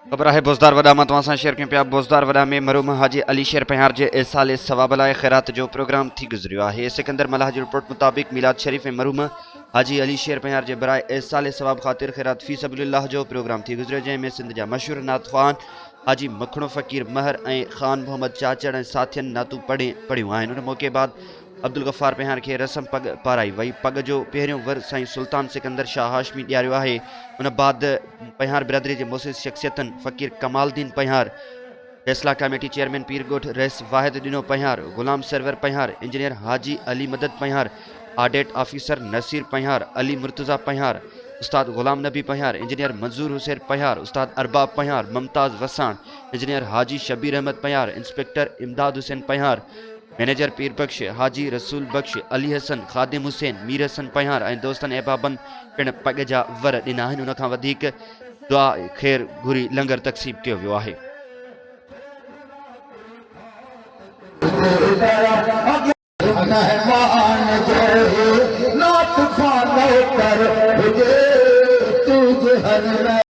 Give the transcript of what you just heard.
खबर है बोज़दार वडा मां तव्हां शेयर कयूं पिया। बोज़दार वडा में मरहूम हाजी अली शेर पहियार जे इसाले सवाब लाइ ख़ैरात जो प्रोग्राम थी गुज़रियो है। सिकंदर मलाह जी रिपोर्ट मुताबिक़ मिलाद शरीफ़ में मरहूम हाजी अली शेर पहियार जे बराए इसाले सवाब ख़ातिर ख़ैरात फ़ी सबीलिल्लाह जो प्रोग्राम थी गुज़रियो, जंहिंमें सिंध जा मशहूर नात ख़्वान हाजी मखणो फ़कीर महर ऐं ख़ान मोहम्मद चाचड़ ऐं साथियनि नातूं पढ़ियूं आहिनि। उन मौक़े बाद अब्दुल गफ़ार पहियार के रस्म पग पाराई वई। पग जो पहिरियों वर साईं सुल्तान सिकंदर शाह हाशमी ॾियारियो आहे। उन बाद पहियार बिरादरी जे मुसिस शख्सियतन फ़कीर कमालदीन पहियार, फैसला कमेटी चेयरमैन पीरगोठ रईस वाहिद ॾिनो पहियार, गुलाम सरवर पहियार, इंजीनियर हाजी अली मदद पहियार, audit officer Naseer पहियार, Ali Murtaza पहियार, Ustad Ghulam Nabi पहियार, engineer मंजूर हुसैन पहियार, उस्ताद अरबाब पहियार, मुमताज़ वसाण, इंजीनियर हाजी शबीर अहमद पहियार, इंस्पेक्टर इमदाद हुसैन पहियार, मैनेजर पीर बख्श हाजी रसूल बख्श, अली हसन, खादिम हुसैन, मीर हसन पहियार ऐं दोस्तनि अहबाबनि पिण पग जा वर ॾिना आहिनि। उन खां वधीक दुआ ख़ैर घुरी लंगर तक़सीम कयो वियो आहे। मेहमान जो